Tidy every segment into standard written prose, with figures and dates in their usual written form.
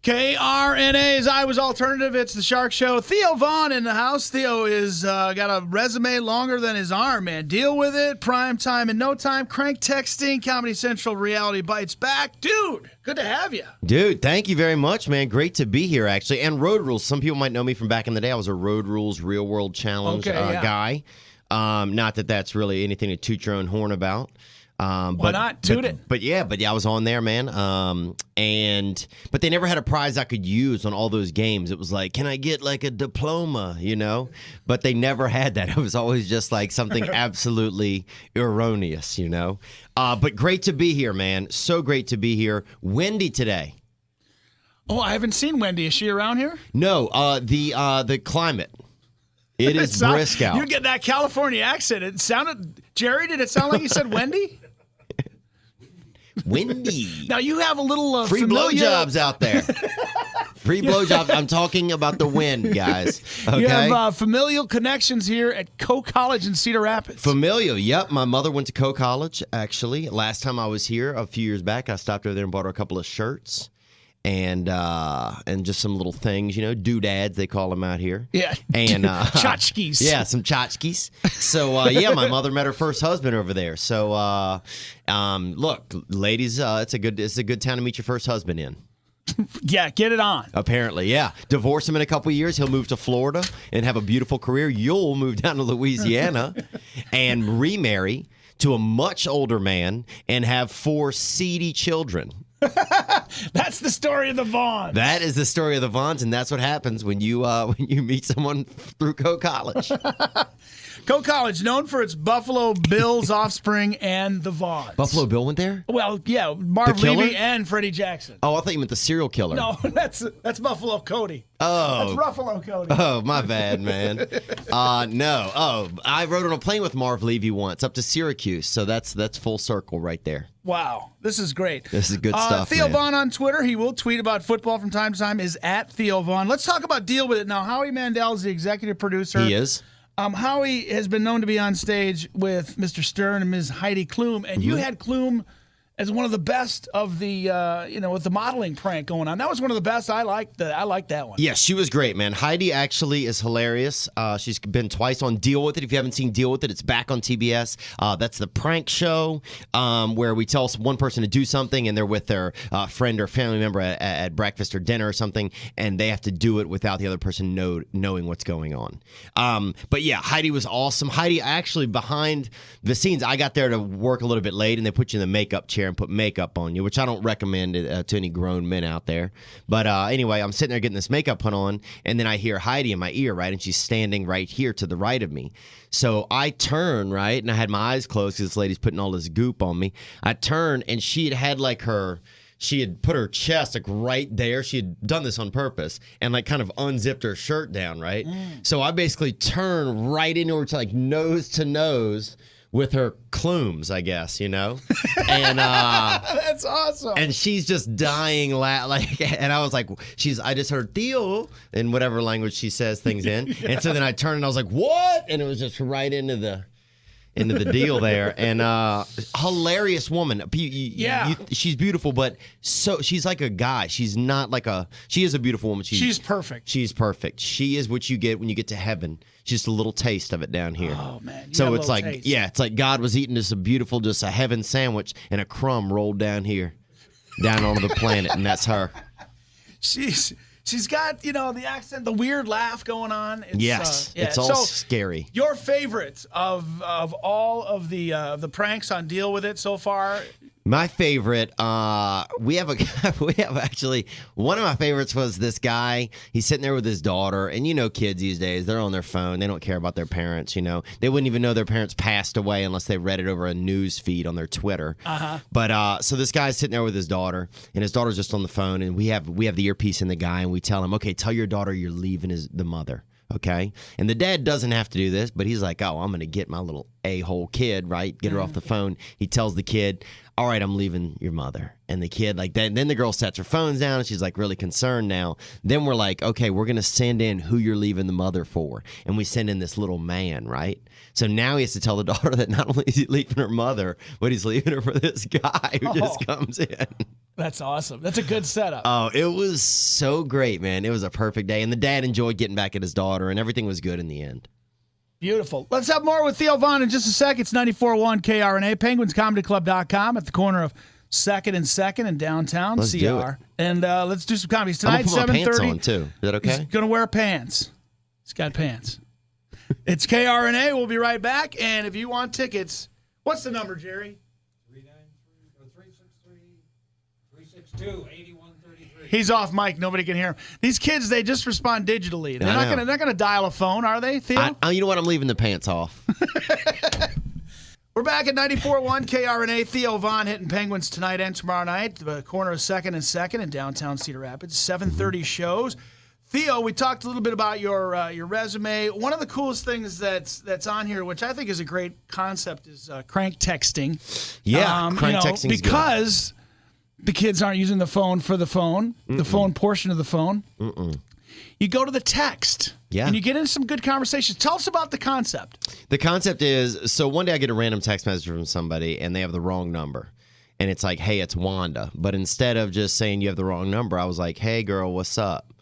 KRNA's I Was Alternative. It's the Shark Show. Theo Vaughn in the house. Theo is got a resume longer than his arm, man. Deal with it. Prime time in no time. Crank texting. Comedy Central Reality Bites back. Dude, good to have you. Dude, thank you very much, man. Great to be here, actually. And Road Rules. Some people might know me from back in the day. I was a Road Rules Real World Challenge guy. Not that that's really anything to toot your own horn about. Why not? Toot it. But yeah, I was on there, man. But they never had a prize I could use on all those games. It was like, can I get like a diploma, you know? But they never had that. It was always just like something absolutely erroneous, you know? But great to be here, man. So great to be here. Windy today. Oh, I haven't seen Wendy. Is she around here? No, the climate. It is brisk out. You get that California accent. It sounded, Jerry, did it sound like you said Wendy? Windy. Now you have a little free blowjobs out there. Free blowjobs. I'm talking about the wind, guys. Okay? You have familial connections here at Coe College in Cedar Rapids. Familial, yep. My mother went to Coe College, actually. Last time I was here, a few years back, I stopped over there and bought her a couple of shirts. And just some little things, you know, doodads, they call them out here. Yeah. And tchotchkes. Yeah, some tchotchkes. So, yeah, my mother met her first husband over there. So, look, ladies, it's a good town to meet your first husband in. Yeah, get it on. Apparently, yeah. Divorce him in a couple of years. He'll move to Florida and have a beautiful career. You'll move down to Louisiana and remarry to a much older man and have 4 seedy children. That's the story of the Vaughns. That is the story of the Vaughns, and that's what happens when you meet someone through Coe College. Coe College, known for its Buffalo Bills offspring and the Vaughns. Buffalo Bill went there? Well, yeah, Marv Levy and Freddie Jackson. Oh, I thought you meant the serial killer. No, that's Buffalo Cody. Oh. That's Ruffalo Cody. Oh, my bad, man. No. Oh, I rode on a plane with Marv Levy once up to Syracuse, so that's full circle right there. Wow, this is great. This is good stuff, Theo man. Vaughn on Twitter. He will tweet about football from time to time. Is at Theo Vaughn. Let's talk about Deal With It now. Howie Mandel is the executive producer. He is. Howie has been known to be on stage with Mr. Stern and Ms. Heidi Klum, and you had Klum as one of the best of the, with the modeling prank going on. That was one of the best. I liked that one. Yeah, she was great, man. Heidi actually is hilarious. She's been twice on Deal With It. If you haven't seen Deal With It, it's back on TBS. That's the prank show where we tell one person to do something, and they're with their friend or family member at breakfast or dinner or something, and they have to do it without the other person knowing what's going on. But yeah, Heidi was awesome. Heidi actually behind the scenes, I got there to work a little bit late, and they put you in the makeup chair and put makeup on you, which I don't recommend to any grown men out there. But anyway, I'm sitting there getting this makeup put on, and then I hear Heidi in my ear, right? And she's standing right here to the right of me. So I turn, right? And I had my eyes closed because this lady's putting all this goop on me. I turn, and she had put her chest like right there. She had done this on purpose and like kind of unzipped her shirt down, right? So I basically turn right into her, like nose to nose with her clumes, I guess, you know? And that's awesome. And she's just dying and I was like, I just heard Theo in whatever language she says things in. Yeah. And so then I turned and I was like, what? And it was just right into the deal there. And hilarious woman. She's beautiful, but so she's like a guy. She's not like she is a beautiful woman. She's perfect. She's perfect. She is what you get when you get to heaven. Just a little taste of it down here. Oh man. So it's like, taste. Yeah, it's like God was eating just a heaven sandwich and a crumb rolled down here, down onto the planet, and that's her. She's got, the accent, the weird laugh going on. It's all scary. Your favorite of all of the pranks on Deal With It so far? My favorite, we have actually, one of my favorites was this guy. He's sitting there with his daughter, and kids these days, they're on their phone. They don't care about their parents, They wouldn't even know their parents passed away unless they read it over a news feed on their Twitter. But so this guy's sitting there with his daughter, and his daughter's just on the phone, and we have the earpiece in the guy, and we tell him, okay, tell your daughter you're leaving the mother. Okay? And the dad doesn't have to do this, but he's like, oh, I'm going to get my little a-hole kid, right? Get her off the phone. He tells the kid, all right, I'm leaving your mother. And the kid, then the girl sets her phones down, and she's, really concerned now. Then we're like, okay, we're going to send in who you're leaving the mother for. And we send in this little man, right? So now he has to tell the daughter that not only is he leaving her mother, but he's leaving her for this guy who just comes in. That's awesome. That's a good setup. Oh, it was so great, man. It was a perfect day. And the dad enjoyed getting back at his daughter, and everything was good in the end. Beautiful. Let's have more with Theo Vaughn in just a sec. It's 94.1 KRNA, penguinscomedyclub.com at the corner of 2nd and 2nd in downtown Let's CR. do it. And let's do some comedies tonight. I'm gonna put my pants 7:30. on too. Is that okay? He's going to wear pants. He's got pants. It's KRNA. We'll be right back. And if you want tickets, what's the number, Jerry? 362-8133. He's off mic. Nobody can hear him. These kids, they just respond digitally. They're I know. not gonna dial a phone, are they, Theo? You know what? I'm leaving the pants off. We're back at 94.1 KRNA. Theo Vaughn hitting Penguins tonight and tomorrow night. The corner of 2nd and 2nd in downtown Cedar Rapids. 7:30 shows. Theo, we talked a little bit about your resume. One of the coolest things that's on here, which I think is a great concept, is crank texting. Yeah, crank texting is good. Because the kids aren't using the phone for the phone, the phone portion of the phone. You go to the text. Yeah. And you get into some good conversations. Tell us about the concept. The concept is, so one day I get a random text message from somebody, and they have the wrong number. And it's like, hey, it's Wanda. But instead of just saying you have the wrong number, I was like, hey, girl, what's up?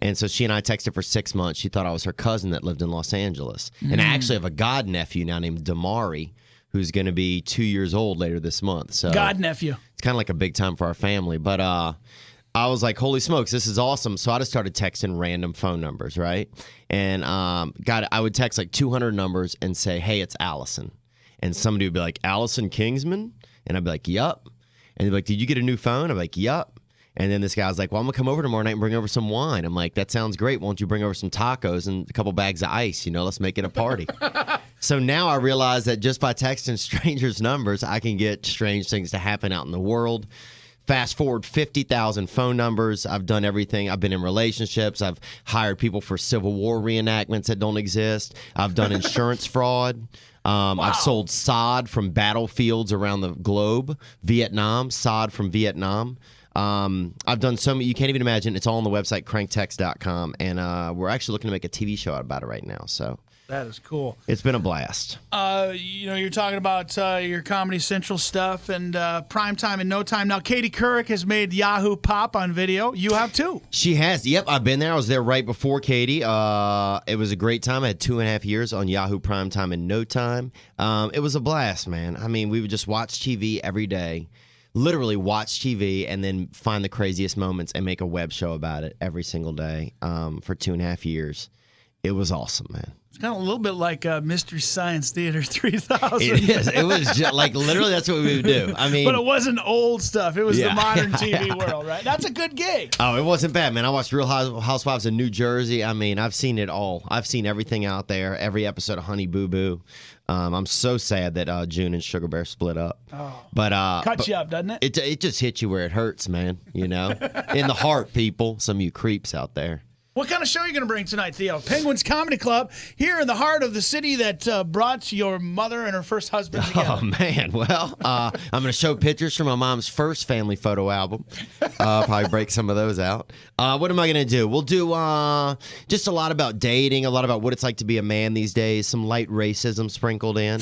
And so she and I texted for 6 months. She thought I was her cousin that lived in Los Angeles. And I actually have a godnephew now named Damari, who's going to be 2 years old later this month. So Godnephew. it's kind of like a big time for our family. But I was like, holy smokes, this is awesome. So I just started texting random phone numbers, right? And I would text like 200 numbers and say, hey, it's Allison. And somebody would be like, Allison Kingsman? And I'd be like, yup. And they'd be like, did you get a new phone? I'd be like, yup. And then this guy was like, well, I'm going to come over tomorrow night and bring over some wine. I'm like, that sounds great. Won't you bring over some tacos and a couple bags of ice? Let's make it a party. So now I realize that just by texting strangers' numbers, I can get strange things to happen out in the world. Fast forward 50,000 phone numbers. I've done everything. I've been in relationships. I've hired people for Civil War reenactments that don't exist. I've done insurance fraud. I've sold sod from battlefields around the globe. Vietnam, sod from Vietnam. I've done so many, you can't even imagine. It's all on the website, cranktext.com. And we're actually looking to make a TV show about it right now. So That is cool. it's been a blast. You're talking about your Comedy Central stuff and Prime Time and No Time. Now, Katie Couric has made Yahoo pop on video. You have too. She has. Yep, I've been there. I was there right before Katie. It was a great time. I had 2.5 years on Yahoo Prime Time and No Time. It was a blast, man. I mean, we would just watch TV every day. Literally watch TV and then find the craziest moments and make a web show about it every single day for 2.5 years. It was awesome, man. It's kind of a little bit like Mystery Science Theater 3000. It is. It was just like literally that's what we would do. I mean, but it wasn't old stuff. It was Yeah. the modern TV world, right? That's a good gig. oh, it wasn't bad, man. I watched Real Housewives of New Jersey. I mean, I've seen it all. I've seen everything out there. Every episode of Honey Boo Boo. I'm so sad that June and Sugar Bear split up. Oh, But cut you up, doesn't it? it just hits you where it hurts, man. In the heart, people. Some of you creeps out there. What kind of show are you going to bring tonight, Theo? Penguins Comedy Club, here in the heart of the city that brought your mother and her first husband together. Oh, man. Well, I'm going to show pictures from my mom's first family photo album. Probably break some of those out. What am I going to do? We'll do just a lot about dating, a lot about what it's like to be a man these days, some light racism sprinkled in.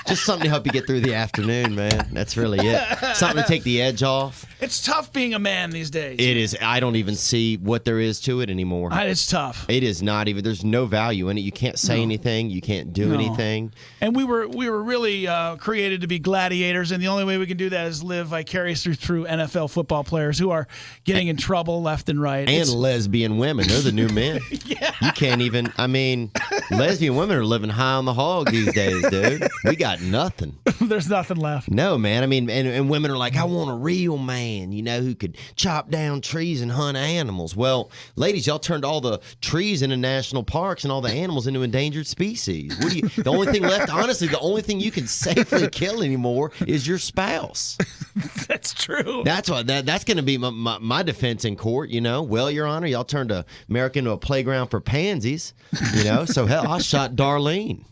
Just something to help you get through the afternoon, man. That's really it. Something to take the edge off. It's tough being a man these days. It is. I don't even see what there is to it anymore. It's tough. It is not even. There's no value in it. You can't say anything. You can't do anything. And we were really created to be gladiators, and the only way we can do that is live vicariously through NFL football players who are getting in trouble left and right. And lesbian women. They're the new men. Yeah. You can't even. I mean, lesbian women are living high on the hog these days, dude. We got nothing. There's nothing left. No, man. I mean, and women are like, I want a real man, who could chop down trees and hunt animals. Well, ladies, y'all turned all the trees into national parks and all the animals into endangered species. The only thing left, honestly, the only thing you can safely kill anymore is your spouse. That's true. That's what that's going to be my defense in court. Well, Your Honor, y'all turned America into a playground for pansies. So hell, I shot Darlene.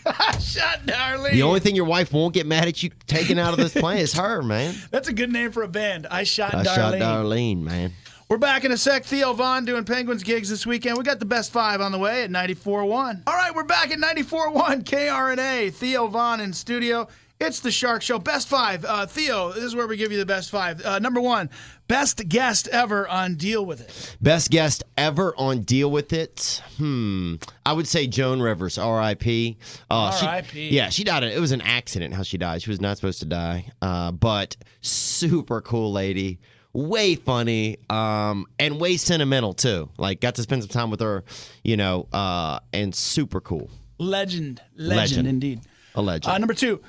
I shot Darlene. The only thing your wife won't get mad at you taking out of this plane is her, man. That's a good name for a band. I shot Darlene. I shot Darlene, man. We're back in a sec. Theo Vaughn doing Penguins gigs this weekend. We got the best five on the way at 94.1. All right, we're back at 94.1 KRNA. Theo Vaughn in studio. It's the Shark Show. Best five. Theo, this is where we give you the best five. Number one, best guest ever on Deal With It. Best guest ever on Deal With It? I would say Joan Rivers, R.I.P. R.I.P. Yeah, she died. It was an accident how she died. She was not supposed to die. But super cool lady. Way funny, and way sentimental, too. Like, got to spend some time with her, and super cool. Legend indeed. A legend. Number two,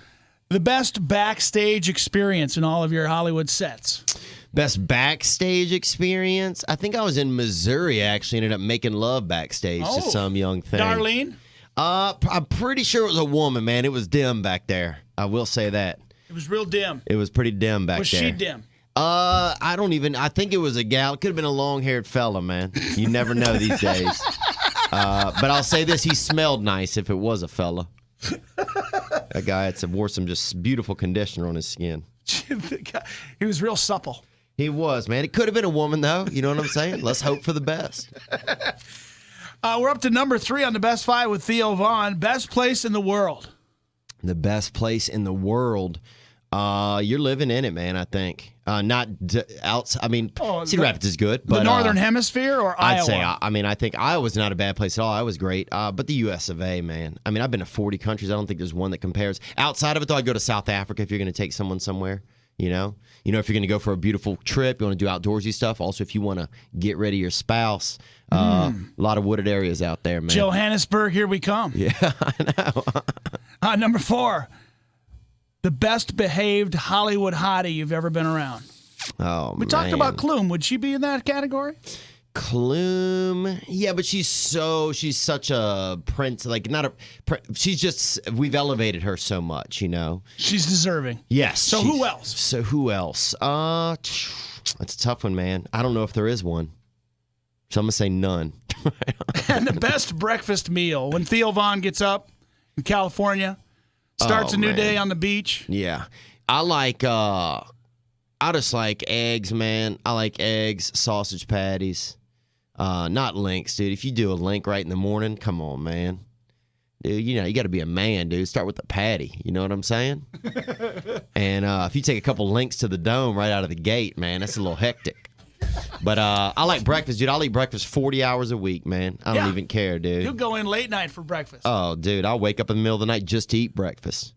the best backstage experience in all of your Hollywood sets. Best backstage experience? I think I was in Missouri, actually. Ended up making love backstage to some young thing. Darlene? I'm pretty sure it was a woman, man. It was dim back there. I will say that. It was real dim. It was pretty dim back there. Was she dim? I think it was a gal. It could have been a long-haired fella, man. You never know these days. But I'll say this, he smelled nice if it was a fella. That guy wore some just beautiful conditioner on his skin. He was real supple. He was, man. It could have been a woman, though. You know what I'm saying? Let's hope for the best. We're up to number 3 on the best five with Theo Vaughn. Best place in the world. The best place in the world. You're living in it, man, I think. Not outside. I mean, Cedar Rapids is good. But, the Northern Hemisphere or Iowa? I'd say, I think Iowa's not a bad place at all. Iowa's great. But the U.S. of A., man. I mean, I've been to 40 countries. I don't think there's one that compares. Outside of it, though, I'd go to South Africa if you're going to take someone somewhere, if you're going to go for a beautiful trip, you want to do outdoorsy stuff. Also, if you want to get rid of your spouse, a lot of wooded areas out there, man. Johannesburg, here we come. Yeah, I know. Number 4. The best behaved Hollywood hottie you've ever been around. Oh, we talked about Klum. Would she be in that category? Klum, yeah, but she's such a prince. Like we've elevated her so much, She's deserving. Yes. So who else? That's a tough one, man. I don't know if there is one. So I'm gonna say none. And the best breakfast meal when Theo Vaughn gets up in California. Starts a new day on the beach. Yeah. I just like eggs, man. I like eggs, sausage patties. Not links, dude. If you do a link right in the morning, come on, man. Dude, you got to be a man, dude. Start with the patty. You know what I'm saying? And if you take a couple links to the dome right out of the gate, man, that's a little hectic. But I like breakfast, dude. I'll eat breakfast 40 hours a week, man. I don't even care, dude. You'll go in late night for breakfast. Oh, dude, I'll wake up in the middle of the night just to eat breakfast.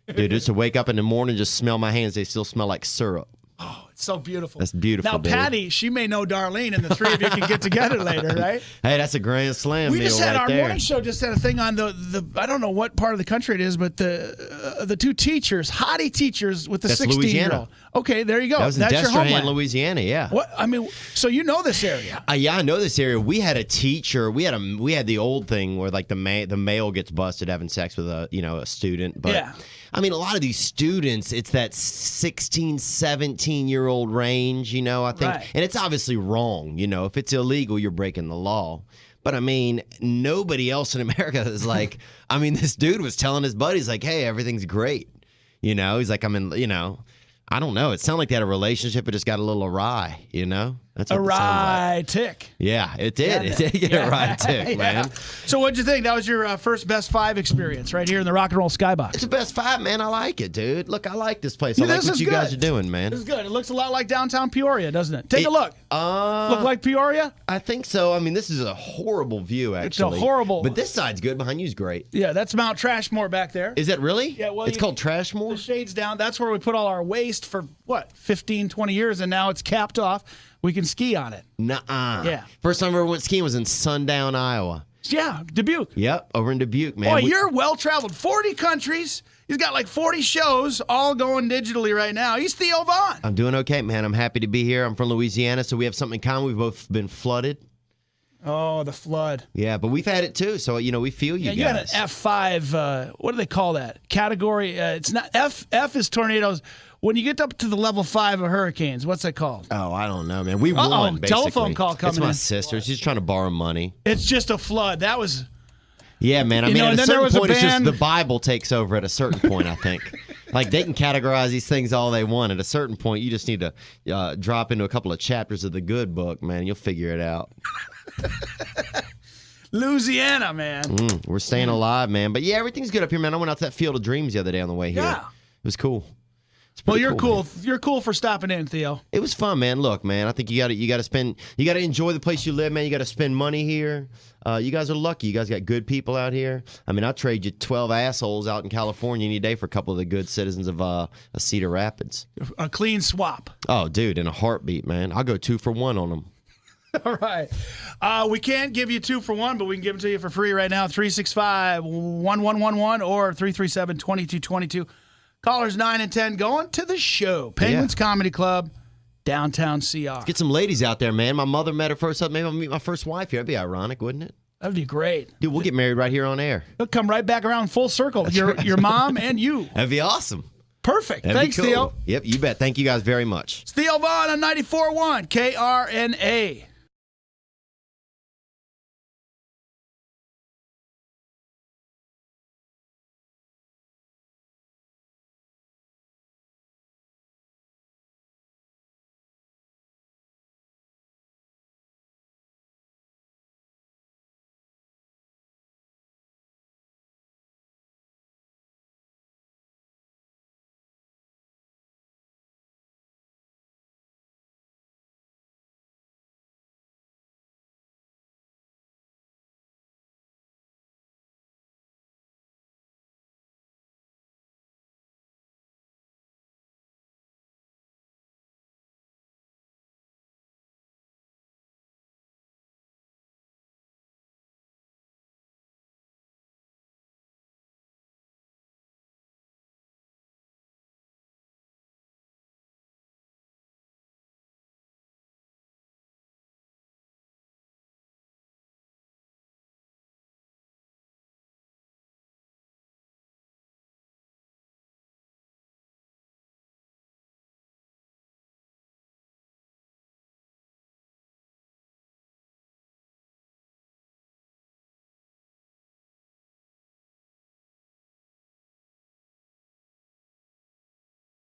Dude, just to wake up in the morning, just smell my hands. They still smell like syrup. Oh, it's so beautiful. That's beautiful, Now, dude. Patty, she may know Darlene, and the three of you can get together later, right? Hey, that's a grand slam meal right there. Our morning show just had a thing on the I don't know what part of the country it is, but the two teachers, hottie teachers with the 16-year-old. Okay, there you go. That was in Destrehan, Louisiana, yeah. What? I mean, so you know this area. Yeah, I know this area. We had a teacher. We had the old thing where like the male gets busted having sex with a student. But yeah. I mean, a lot of these students, it's that 16, 17-year-old range, I think. Right. And it's obviously wrong. If it's illegal, you're breaking the law. But, I mean, nobody else in America is like, this dude was telling his buddies, like, hey, everything's great. He's like, I don't know. It sounded like they had a relationship. It just got a little awry, That's what awry tick. Yeah, it did. Yeah, it did get a awry tick, man. So what'd you think? That was your first Best Five experience right here in the Rock and Roll Skybox. It's a Best Five, man. I like it, dude. Look, I like this place. I like what you guys are doing, man. This is good. It looks a lot like downtown Peoria, doesn't it? Take a look. Look like Peoria? I think so. This is a horrible view, actually. It's a horrible. But this side's good. Behind you is great. Yeah, that's Mount Trashmore back there. Is that really? Yeah, well, it's called Trashmore? The shade's down. That's where we put all our waste for, 15, 20 years, and now it's capped off. We can ski on it. Nuh-uh. Yeah. First time I ever went skiing was in Sundown, Iowa. Yeah, Dubuque. Yep, over in Dubuque, man. Boy, you're well-traveled. 40 countries. He's got like 40 shows all going digitally right now. He's Theo Vaughn. I'm doing okay, man. I'm happy to be here. I'm from Louisiana, so we have something in common. We've both been flooded. Oh, the flood. Yeah, but we've had it too, so, we feel you guys. You had an F5, what do they call that? Category, it's not, F is tornadoes. When you get up to the level 5 of hurricanes, what's that called? Oh, I don't know, man. We won, basically. Telephone call coming in. It's my sister. She's trying to borrow money. It's just a flood. That was... Yeah, man. At a certain point, it's just the Bible takes over at a certain point, I think. Like, they can categorize these things all they want. At a certain point, you just need to drop into a couple of chapters of the good book, man. You'll figure it out. Louisiana, man. We're staying alive, man. But, yeah, everything's good up here, man. I went out to that Field of Dreams the other day on the way here. Yeah. was cool. Well, you're cool. Man. You're cool for stopping in, Theo. It was fun, man. Look, man, I think you got to enjoy the place you live, man. You got to spend money here. You guys are lucky. You guys got good people out here. I mean, I'll trade you 12 assholes out in California any day for a couple of the good citizens of Cedar Rapids. A clean swap. Oh, dude, in a heartbeat, man. I'll go 2 for 1 on them. All right. We can't give you 2 for 1, but we can give them to you for free right now. 365-1111 or 337-2222. Callers 9 and 10 going to the show. Penguins Comedy Club, downtown CR. Get some ladies out there, man. My mother met her first. Maybe I'll meet my first wife here. That'd be ironic, wouldn't it? That'd be great. Dude, we'll get married right here on air. It'll come right back around full circle. Your mom and you. That'd be awesome. Perfect. That'd Thanks, be cool. Theo. Yep, you bet. Thank you guys very much. It's Theo Vaughn on 94.1 KRNA.